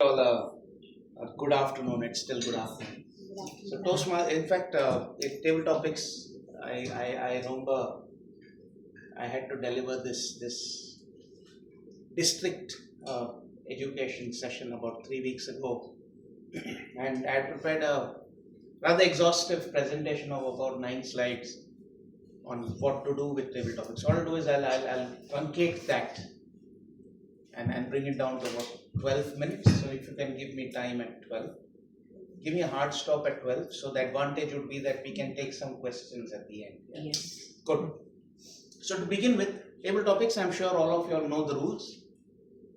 All good afternoon. It's still good afternoon. So Toastmasters, in fact, table topics. I remember I had to deliver this district education session about 3 weeks ago, and I prepared a rather exhaustive presentation of about 9 slides on what to do with table topics. All I'll do is I'll truncate that and bring it down to about 12 minutes. So if you can give me time at 12. Give me a hard stop at 12. So the advantage would be that we can take some questions at the end. Yeah? Yes. Good. So to begin with, table topics, I'm sure all of you all know the rules.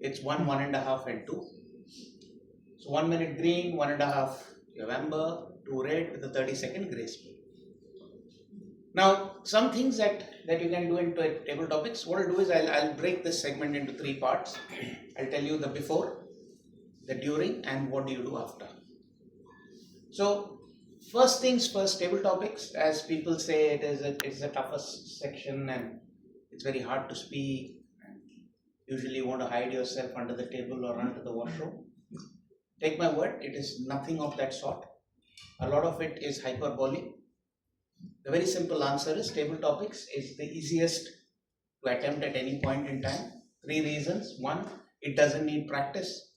It's 1, 1.5 and 2. So 1 minute green, 1.5 November, 2 red with a 30-second grace period. Now, some things that you can do into table topics, what I'll do is I'll break this segment into 3 parts. I'll tell you the before, the during, and what do you do after. So, first things first, table topics, as people say, it's the toughest section and it's very hard to speak. And usually you want to hide yourself under the table or under the washroom. Take my word, it is nothing of that sort. A lot of it is hyperbole. The very simple answer is table topics is the easiest to attempt at any point in time. 3 reasons. 1, it doesn't need practice.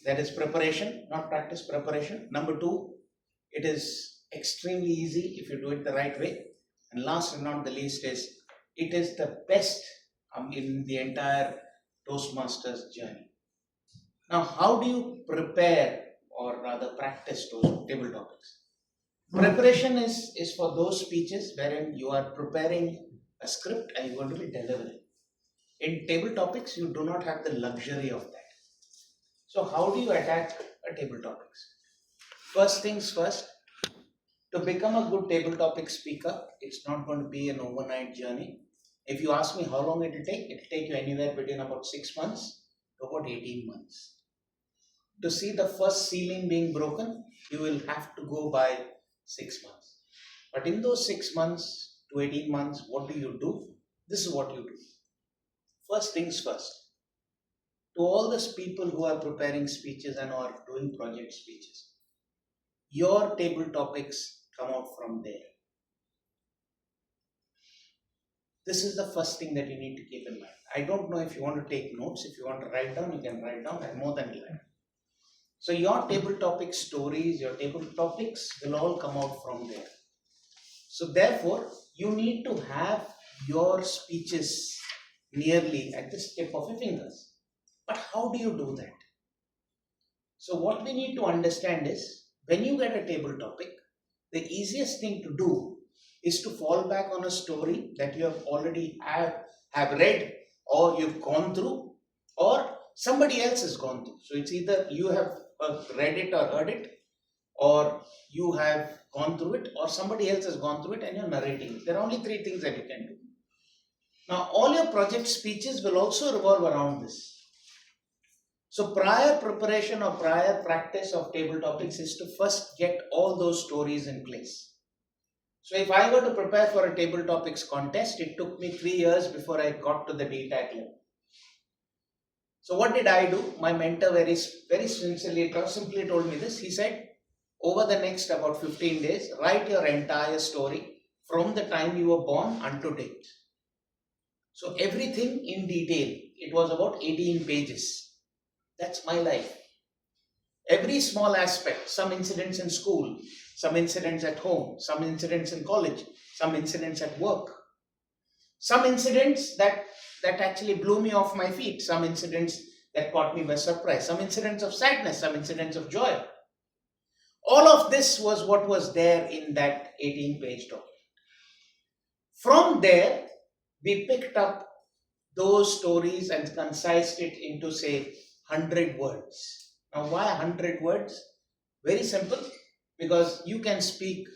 That is preparation, not practice, preparation. Number 2, it is extremely easy if you do it the right way. And last and not the least is, it is the best in the entire Toastmasters journey. Now, how do you prepare or rather practice those table topics? Preparation is for those speeches wherein you are preparing a script and you're going to be delivering. In table topics, you do not have the luxury of that. So how do you attack a table topics? First things first, to become a good table topic speaker, it's not going to be an overnight journey. If you ask me how long it will take you anywhere between about 6 months to about 18 months. To see the first ceiling being broken, you will have to go by 6 months. But in those 6 months to 18 months, what do you do? This is what you do. First things first. To all those people who are preparing speeches and are doing project speeches, your table topics come out from there. This is the first thing that you need to keep in mind. I don't know if you want to take notes. If you want to write down, you can write down. I'm more than glad. So your table topic stories, your table topics will all come out from there. So therefore, you need to have your speeches nearly at the tip of your fingers. But how do you do that? So what we need to understand is, when you get a table topic, the easiest thing to do is to fall back on a story that you have already have read or you've gone through or somebody else has gone through. So it's either you have read it or heard it, or you have gone through it, or somebody else has gone through it and you're narrating it. There are only 3 things that you can do. Now, all your project speeches will also revolve around this. So prior preparation or prior practice of table topics is to first get all those stories in place. So if I were to prepare for a table topics contest, it took me 3 years before I got to the DTAC level. So what did I do? My mentor very simply told me this. He said, over the next about 15 days, write your entire story from the time you were born unto date. So everything in detail. It was about 18 pages. That's my life. Every small aspect, some incidents in school, some incidents at home, some incidents in college, some incidents at work, some incidents that actually blew me off my feet, some incidents that caught me by surprise, some incidents of sadness, some incidents of joy. All of this was what was there in that 18-page document. From there, we picked up those stories and concised it into, say, 100 words. Now, why 100 words? Very simple, because you can speak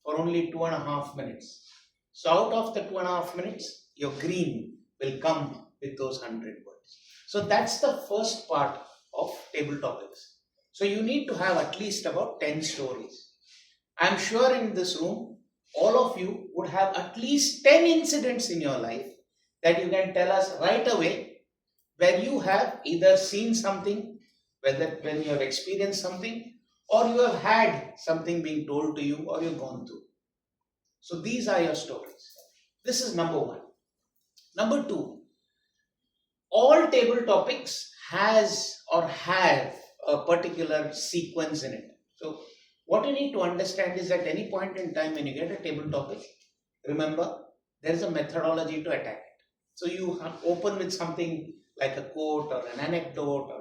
for only 2.5 minutes. So out of the 2.5 minutes, your green will come with those 100 words. So that's the first part of table topics. So you need to have at least about 10 stories. I'm sure in this room, all of you would have at least 10 incidents in your life that you can tell us right away, where you have either seen something, whether when you have experienced something or you have had something being told to you or you've gone through. So these are your stories. This is number one. Number two, all table topics has or have a particular sequence in it. So what you need to understand is at any point in time when you get a table topic, remember there is a methodology to attack it. So you open with something like a quote or an anecdote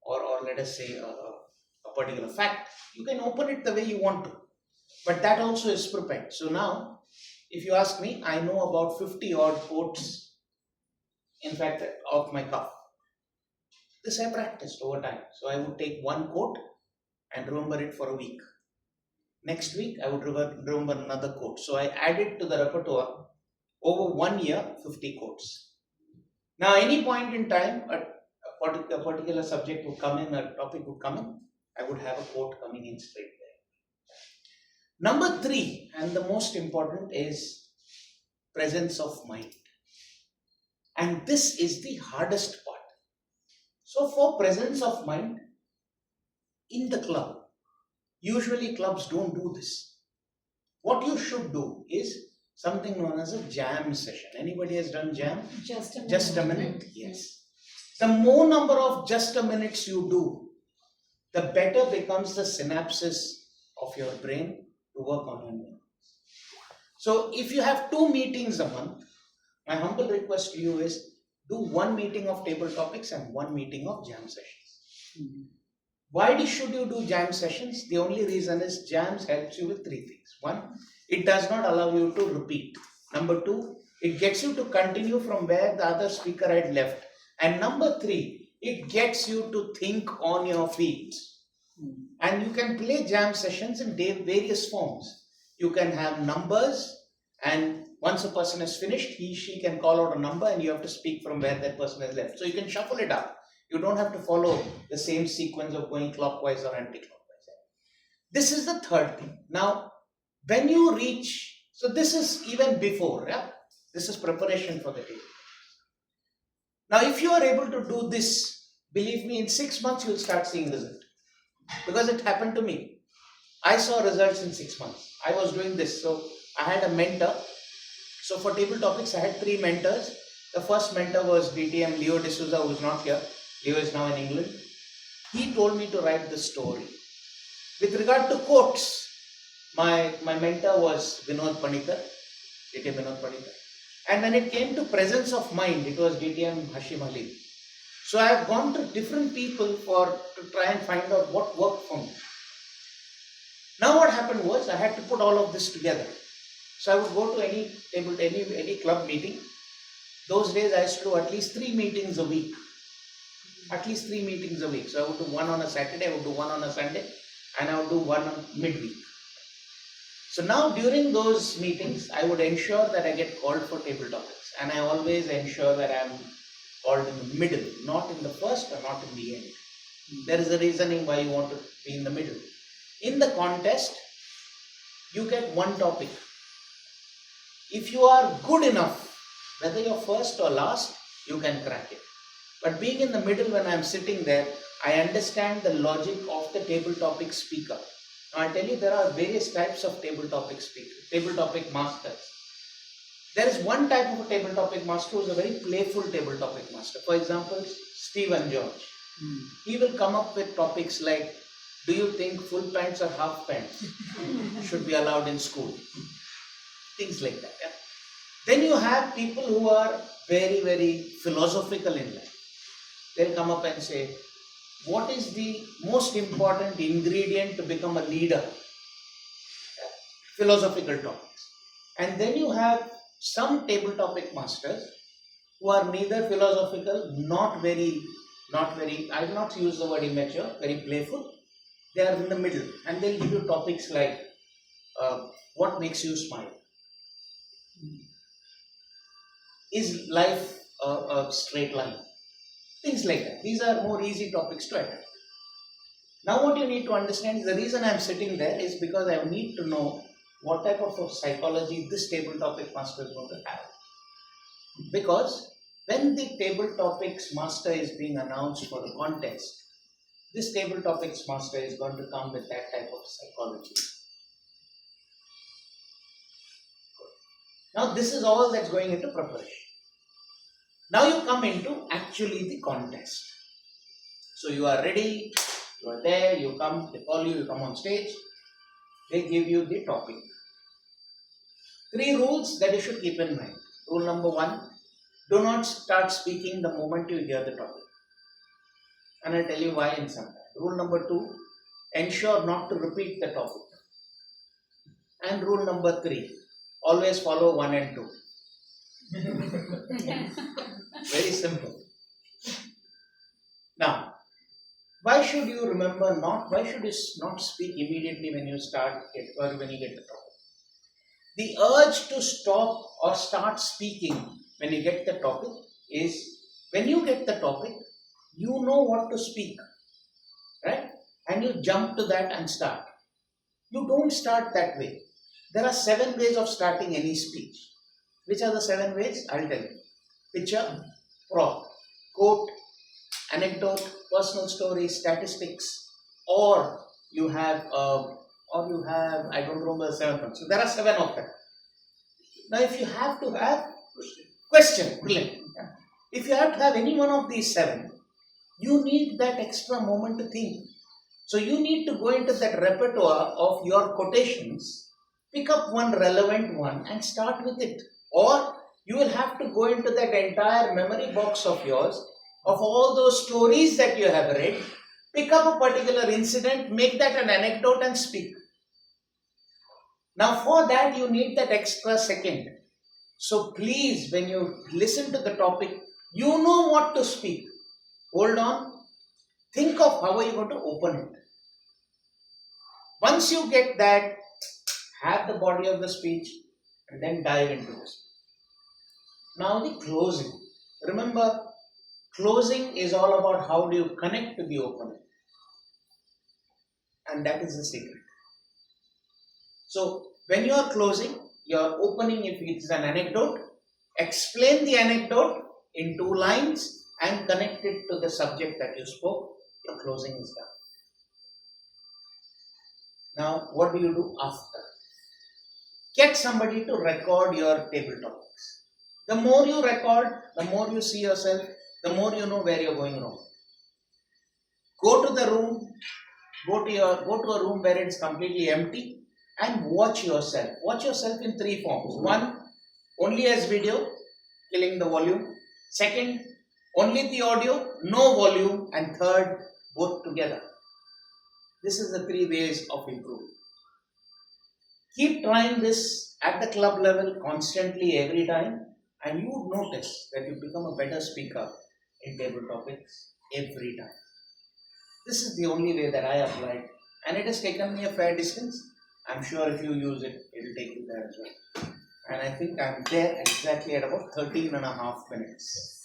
or let us say a particular fact. You can open it the way you want to, but that also is prepared. So now, if you ask me, I know about 50 odd quotes, in fact, off my cuff. This I practiced over time. So I would take one quote and remember it for a week. Next week, I would remember another quote. So I added to the repertoire over 1 year, 50 quotes. Now, any point in time, a particular subject would come in, a topic would come in, I would have a quote coming in straight there. Number three, and the most important, is presence of mind. And this is the hardest part. So for presence of mind, in the club, usually clubs don't do this. What you should do is something known as a jam session. Anybody has done jam? Just a minute. Just a minute, yes. The more number of just a minutes you do, the better becomes the synapses of your brain to work on your brain. So if you have 2 meetings a month, my humble request to you is do 1 meeting of table topics and 1 meeting of jam sessions. Why should you do jam sessions? The only reason is jams helps you with 3 things. 1, it does not allow you to repeat. Number 2, it gets you to continue from where the other speaker had left. And number 3, it gets you to think on your feet. And you can play jam sessions in various forms. You can have numbers, and once a person is finished, she can call out a number and you have to speak from where that person has left. So you can shuffle it up. You don't have to follow the same sequence of going clockwise or anti-clockwise. This is the third thing. Now, when you reach, so this is even before, yeah? This is preparation for the table. Now, if you are able to do this, believe me, in 6 months, you'll start seeing result. Because it happened to me. I saw results in 6 months. I was doing this. So I had a mentor. So for table topics, I had 3 mentors. The first mentor was DTM Leo D'Souza, who is not here. Leo is now in England. He told me to write the story. With regard to quotes, my mentor was DTM Vinod Panikkar. And when it came to presence of mind, it was DTM Hashim Ali. So I have gone to different people to try and find out what worked for me. Now what happened was I had to put all of this together. So I would go to any club meeting. Those days I used to do at least 3 meetings a week. At least 3 meetings a week. So I would do 1 on a Saturday, I would do 1 on a Sunday, and I would do 1 on midweek. So now during those meetings, I would ensure that I get called for table topics. And I always ensure that I am called in the middle, not in the first or not in the end. There is a reasoning why you want to be in the middle. In the contest, you get 1 topic. If you are good enough, whether you're first or last, you can crack it. But being in the middle when I'm sitting there, I understand the logic of the table topic speaker. Now I'll tell you, there are various types of table topic speakers, table topic masters. There is one type of a table topic master who is a very playful table topic master. For example, Stephen George. He will come up with topics like, do you think full pants or half pants should be allowed in school? Things like that. Yeah? Then you have people who are very, very philosophical in life. They'll come up and say, what is the most important ingredient to become a leader? Yeah. Philosophical topics. And then you have some table topic masters who are neither philosophical, not very, I will not use the word immature, very playful. They are in the middle, and they'll give you topics like, what makes you smile? Is life a straight line? Things like that. These are more easy topics to attend. Now what you need to understand is the reason I am sitting there is because I need to know what type of psychology this table topic master is going to have. Because when the table topics master is being announced for the contest, this table topics master is going to come with that type of psychology. Now this is all that's going into preparation. Now you come into actually the contest. So you are ready, you are there, you come, they call you, you come on stage, they give you the topic. 3 rules that you should keep in mind. Rule number 1, do not start speaking the moment you hear the topic. And I'll tell you why in some time. Rule number 2, ensure not to repeat the topic. And rule number 3, always follow 1 and 2. Very simple. Now, why should you not speak immediately when you start or when you get the topic? The urge to stop or start speaking when you get the topic is, when you get the topic, you know what to speak, right? And you jump to that and start. You don't start that way. There are 7 ways of starting any speech. Which are the 7 ways? I'll tell you. Picture, prop, quote, anecdote, personal story, statistics, or you have, I don't remember the 7th one. So there are 7 of them. Now if you have to have question, brilliant. If you have to have any one of these 7, you need that extra moment to think. So you need to go into that repertoire of your quotations, pick up one relevant one and start with it. Or you will have to go into that entire memory box of yours, of all those stories that you have read, pick up a particular incident, make that an anecdote and speak. Now for that you need that extra second. So please, when you listen to the topic, you know what to speak. Hold on. Think of how are you going to open it. Once you get that, have the body of the speech and then dive into this. Now the closing. Remember, closing is all about how do you connect to the opening. And that is the secret. So when you are closing, your opening, if it is an anecdote, explain the anecdote in 2 lines and connect it to the subject that you spoke. Your closing is done. Now what do you do after? Get somebody to record your table topics. The more you record, the more you see yourself, the more you know where you're going wrong. Go to the room, go to a room where it's completely empty and watch yourself. Watch yourself in 3 forms. 1, only as video, killing the volume. 2nd, only the audio, no volume. And 3rd, both together. This is the 3 ways of improving. Keep trying this at the club level constantly every time, and you would notice that you become a better speaker in table topics every time. This is the only way that I applied, and it has taken me a fair distance. I'm sure if you use it, it will take you there as well. And I think I'm there exactly at about 13.5 minutes.